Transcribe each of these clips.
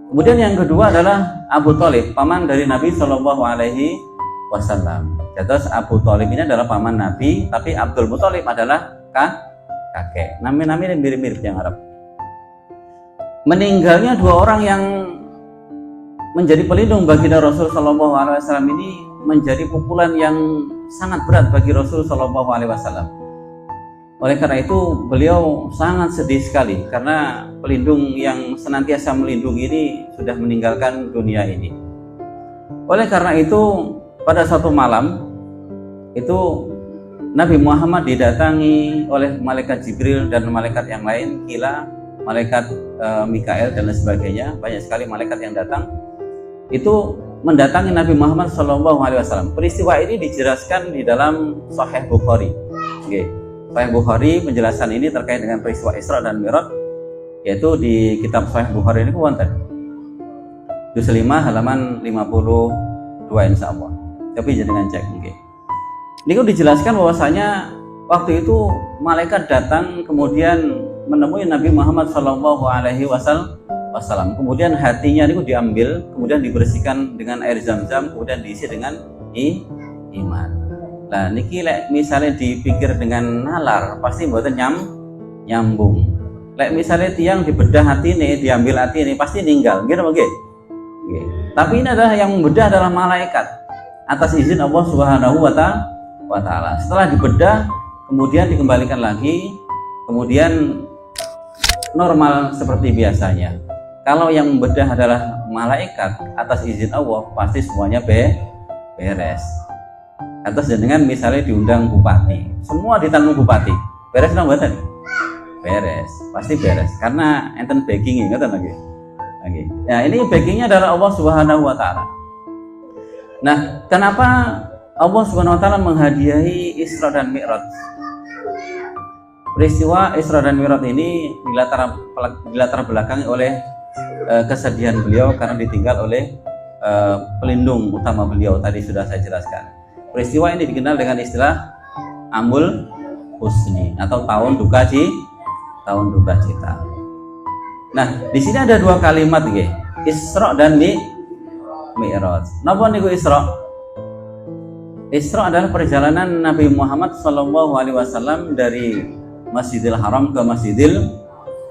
Kemudian yang kedua adalah Abu Thalib, paman dari Nabi Shallallahu Alaihi Wasallam. Terus Abu Thalib ini adalah paman Nabi, tapi Abdul Muthalib adalah kakek. Nama-nama mirip-mirip yang Arab. Meninggalnya dua orang yang menjadi pelindung baginda Rasul Shallallahu Alaihi Wasallam ini menjadi pukulan yang sangat berat bagi Rasul Shallallahu Alaihi Wasallam. Oleh karena itu beliau sangat sedih sekali karena pelindung yang senantiasa melindungi ini sudah meninggalkan dunia ini. Oleh karena itu pada suatu malam itu Nabi Muhammad didatangi oleh malaikat Jibril dan malaikat yang lain, kila malaikat Mikael dan lain sebagainya. Banyak sekali malaikat yang datang itu mendatangi Nabi Muhammad SAW. Peristiwa ini dijelaskan di dalam Sahih Bukhari. Sahih Bukhari penjelasan ini terkait dengan peristiwa Isra dan Mi'raj, yaitu di kitab Sahih Bukhari ini wonten juz 5 halaman 52 insyaallah. Tapi jangan cek nggih. Niku dijelaskan bahwasanya waktu itu malaikat datang kemudian menemui Nabi Muhammad Shallallahu Alaihi Wasallam. Kemudian hatinya niku diambil, kemudian dibersihkan dengan air zam-zam, kemudian diisi dengan iman. Lah niki lek misalnya dipikir dengan nalar pasti mboten nyambung. Lek misalnya tiang dibedah hati ini, diambil hati ini pasti ninggal, gitu nggih. Tapi ini adalah yang membedah adalah malaikat atas izin Allah Subhanahu wa Ta'ala. Setelah dibedah kemudian dikembalikan lagi, kemudian normal seperti biasanya. Kalau yang membedah adalah malaikat atas izin Allah pasti semuanya beres. Atas jenengan misalnya diundang bupati, semua ditanggung bupati, beres nang mboten? Beres, pasti beres karena enten backing ngoten lagi. Ya ini backingnya adalah Allah Subhanahu wa Ta'ala. Nah, kenapa Allah Subhanahu wa Ta'ala menghadiahi Isra dan Mi'raj? Peristiwa Isra dan Mi'raj ini dilatar belakangi oleh kesedihan beliau karena ditinggal oleh pelindung utama beliau, tadi sudah saya jelaskan. Peristiwa ini dikenal dengan istilah Amul Husni atau tahun duka cita. Nah, di sini ada dua kalimat nggih, Isra dan Mi'raj. Napa niku Isra? Isra adalah perjalanan Nabi Muhammad SAW dari Masjidil Haram ke Masjidil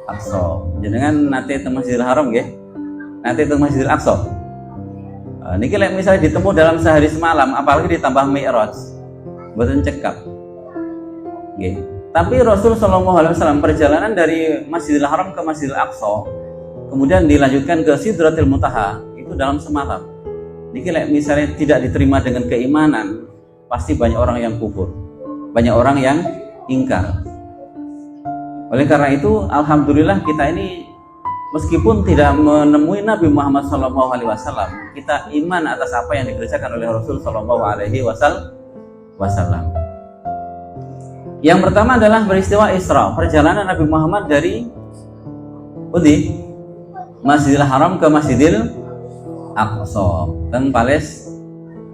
Aqsa. Jenengan nate teng Masjidil Haram nggih? Nate teng Masjidil Aqsa. Niki lek misalnya ditemu dalam sehari semalam, apalagi ditambah Mi'raj, mboten cekap. Nggih. Tapi Rasul Shallallahu Alaihi Wasallam perjalanan dari Masjidil Haram ke Masjidil Aqsa, kemudian dilanjutkan ke Sidratil Muntaha itu dalam semalam. Niki lek misalnya tidak diterima dengan keimanan, pasti banyak orang yang kufur, banyak orang yang ingkar. Oleh karena itu, alhamdulillah kita ini meskipun tidak menemui Nabi Muhammad SAW, kita iman atas apa yang dikerjakan oleh Rasul Shallallahu Alaihi Wasallam. Yang pertama adalah peristiwa Isra, perjalanan Nabi Muhammad dari Masjidil Haram ke Masjidil Aqsa dan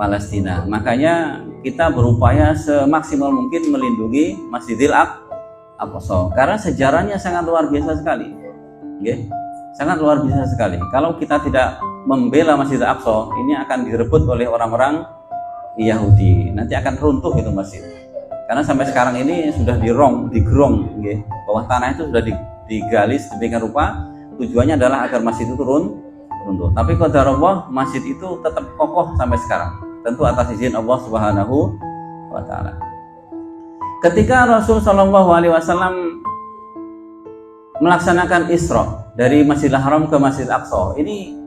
Palestina. Makanya kita berupaya semaksimal mungkin melindungi Masjidil Aqsa karena sejarahnya sangat luar biasa sekali. Okay? Sangat luar biasa sekali. Kalau kita tidak membela Masjidil Aqsa, ini akan direbut oleh orang-orang Yahudi. Nanti akan runtuh itu masjid. Karena sampai sekarang ini sudah digerong, okay? Bawah tanah itu sudah digali sedemikian rupa. Tujuannya adalah agar masjid itu runtuh. Tapi qadarullah masjid itu tetap kokoh sampai sekarang. Tentu atas izin Allah Subhanahu wa Ta'ala. Ketika Rasul Shallallahu Alaihi Wasallam melaksanakan Isra dari Masjidil Haram ke Masjid Aqsa, ini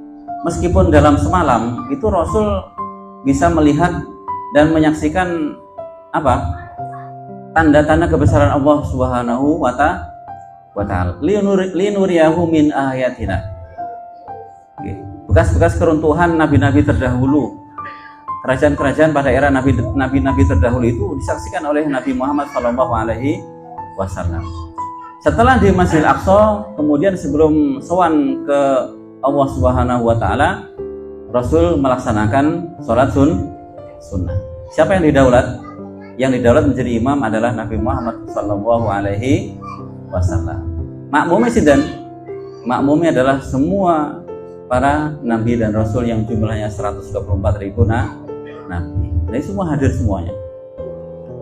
meskipun dalam semalam itu Rasul bisa melihat dan menyaksikan tanda-tanda kebesaran Allah Subhanahu wa Ta'ala. Linuriyahu min ayatina. Bekas-bekas keruntuhan nabi-nabi terdahulu, kerajaan-kerajaan pada era nabi-nabi terdahulu itu disaksikan oleh Nabi Muhammad SAW. Setelah di Masjidil Aqsa, kemudian sebelum sowan ke Allah Subhanahu wa Ta'ala, Rasul melaksanakan sholat sunnah. Siapa yang didaulat? Yang didaulat menjadi imam adalah Nabi Muhammad SAW. Makmumnya adalah semua para nabi dan rasul yang jumlahnya 124.000 nabi. Jadi semua hadir semuanya.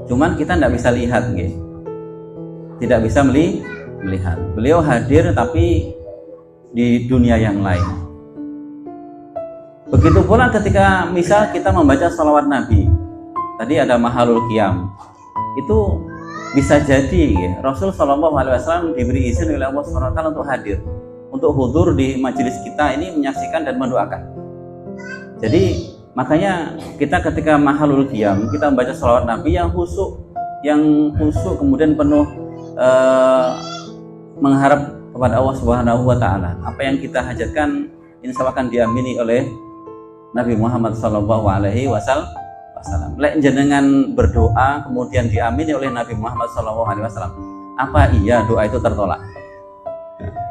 Cuman kita tidak bisa lihat, gitu. Tidak bisa melihat. Beliau hadir tapi di dunia yang lain. Begitu pula ketika misal kita membaca salawat Nabi, tadi ada mahalul qiyam, itu bisa jadi ya, Rasul Shallallahu Alaihi Wasallam diberi izin oleh Allah SWT untuk hadir, untuk hudur di majelis kita ini, menyaksikan dan mendoakan. Jadi makanya kita ketika mahalul qiyam, kita membaca salawat Nabi yang khusyuk kemudian penuh mengharap kepada Allah Subhanahu wa Ta'ala. Apa yang kita hajatkan insya Allah akan diamini oleh Nabi Muhammad Sallallahu Alaihi Wasallam. Lek jenengan berdoa kemudian diamini oleh Nabi Muhammad Sallallahu Alaihi Wasallam, apa iya doa itu tertolak?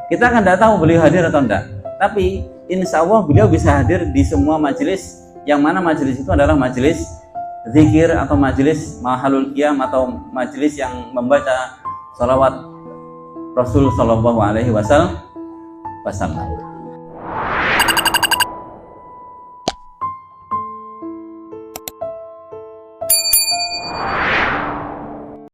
Kita kan tidak tahu beliau hadir atau tidak. Tapi insya Allah beliau bisa hadir di semua majelis, yang mana majelis itu adalah majelis zikir atau majelis mahalul qiyam atau majelis yang membaca salawat Rasul Shallallahu Alaihi Wasallam.